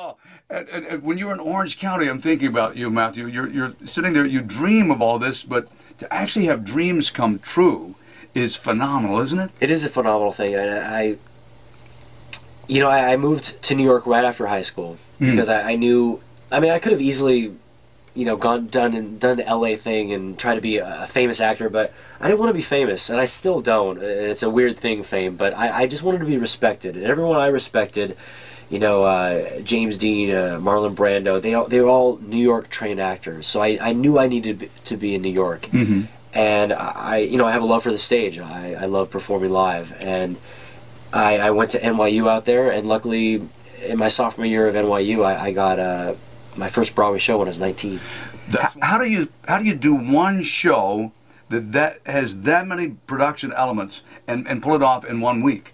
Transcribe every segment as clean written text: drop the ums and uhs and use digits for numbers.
Oh, and when you're in Orange County, I'm thinking about you, Matthew. You're sitting there. You dream of all this, but to actually have dreams come true is phenomenal, isn't it? It is a phenomenal thing. I moved to New York right after high school because I knew. I mean, I could have easily, done the LA thing and try to be a famous actor, but I didn't want to be famous, and I still don't. And it's a weird thing, fame, but I just wanted to be respected, and everyone I respected, James Dean, Marlon Brando, they were all New York trained actors, so I knew I needed to be in New York, and I have a love for the stage. I love performing live, and I went to NYU out there, and luckily, in my sophomore year of NYU, I got my first Broadway show when I was 19. How do you do one show that has that many production elements and pull it off in 1 week?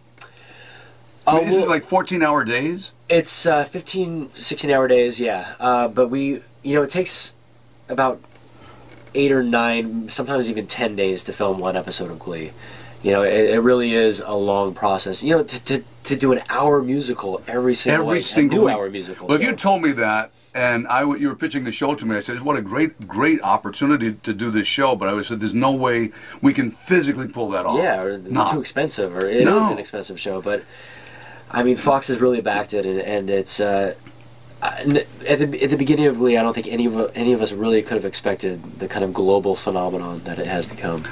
Is it like 14-hour days? It's 15, 16-hour days, yeah. But it takes about 8 or 9, sometimes even 10 days to film one episode of Glee. It really is a long process. To do an hour musical every single week. Hour musical. Well, if you told me that, and you were pitching the show to me, I said, what a great opportunity to do this show, but I said, there's no way we can physically pull that off. Yeah, or it's too expensive, or it is an expensive show, but I mean, Fox has really backed it, and it's at the beginning of Glee, I don't think any of us really could have expected the kind of global phenomenon that it has become.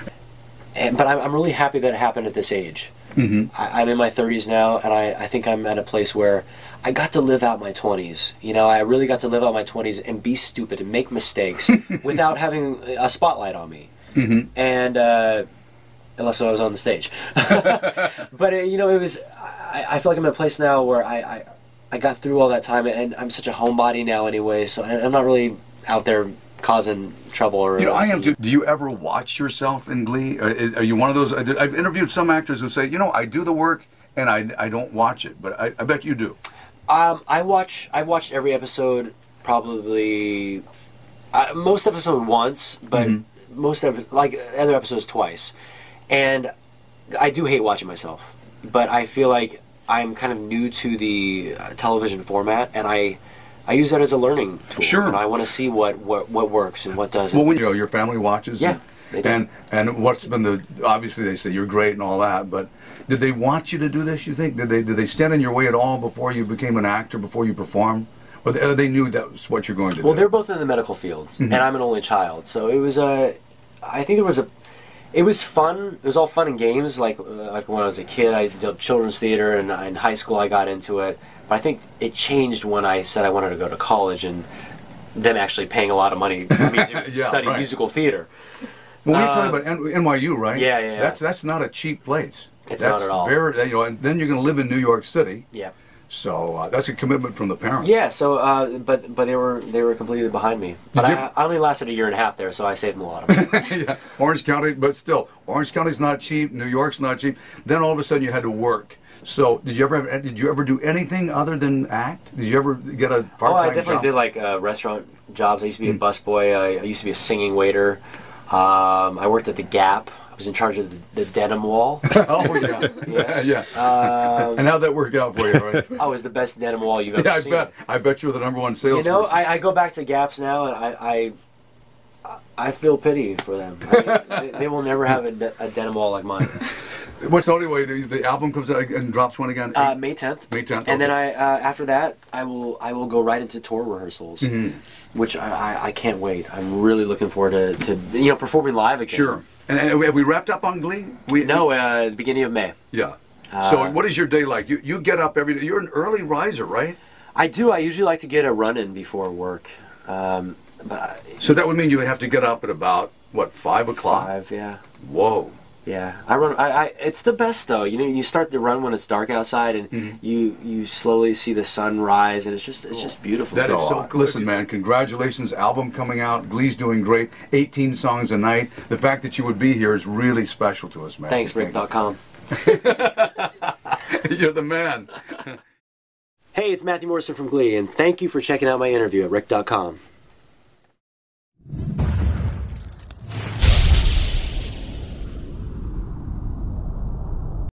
But I'm really happy that it happened at this age. I'm in my 30s now, and I think I'm at a place where I got to live out my 20s. I really got to live out my 20s and be stupid and make mistakes without having a spotlight on me. And unless I was on the stage. But it was. I feel like I'm in a place now where I got through all that time, and I'm such a homebody now anyway. So I'm not really out there causing trouble or I am too. Do you ever watch yourself in Glee? Are you one of those? I've interviewed some actors who say, I do the work and I don't watch it, but I bet you do. I watched every episode probably most episode once, but other episodes twice, and I do hate watching myself, but I feel like I'm kind of new to the television format, and I use that as a learning tool. Sure. And I want to see what works and what doesn't. Well, when your family watches, yeah, they do. And what's been obviously they say you're great and all that, but did they want you to do this? You think did they stand in your way at all before you became an actor, before you performed, or they knew that was what you're going to do? Well, they're both in the medical fields, and I'm an only child, so it was It was fun. It was all fun and games. Like when I was a kid, I did children's theater, and in high school I got into it. But I think it changed when I said I wanted to go to college, and them actually paying a lot of money for me to study musical theater. Well, you're talking about NYU, right? Yeah. That's not a cheap place. It's not at all. Very, and then you're going to live in New York City. Yeah. So that's a commitment from the parents. Yeah. So, but they were completely behind me. But I only lasted a year and a half there, so I saved them a lot of money. Yeah, Orange County, but still, Orange County's not cheap. New York's not cheap. Then all of a sudden you had to work. So did you ever do anything other than act? Did you ever get a part-time job? I definitely did like restaurant jobs. I used to be a busboy. I used to be a singing waiter. I worked at the Gap. I was in charge of the denim wall. Oh yeah, yes. Yeah. And how'd that work out for you? Right? I was the best denim wall you've ever seen. I bet you were the #1 salesperson. I go back to Gaps now, and I feel pity for them. I mean, they will never have a denim wall like mine. What's the only way the album comes out and drops when again? May 10th. May 10th. And then after that I will go right into tour rehearsals, which I can't wait. I'm really looking forward to performing live again. Sure. And have we wrapped up on Glee? No, the beginning of May. Yeah. So what is your day like? You get up every day. You're an early riser, right? I do. I usually like to get a run in before work. So that would mean you have to get up at about what, 5 o'clock? 5, yeah. Whoa. Yeah, I run. It's the best though. You start to run when it's dark outside, and you slowly see the sun rise, and it's just beautiful. That is so. Listen, man, congratulations! Album coming out. Glee's doing great. 18 songs a night. The fact that you would be here is really special to us, man. Thanks, Rick.com. You're the man. Hey, it's Matthew Morrison from Glee, and thank you for checking out my interview at Rick.com.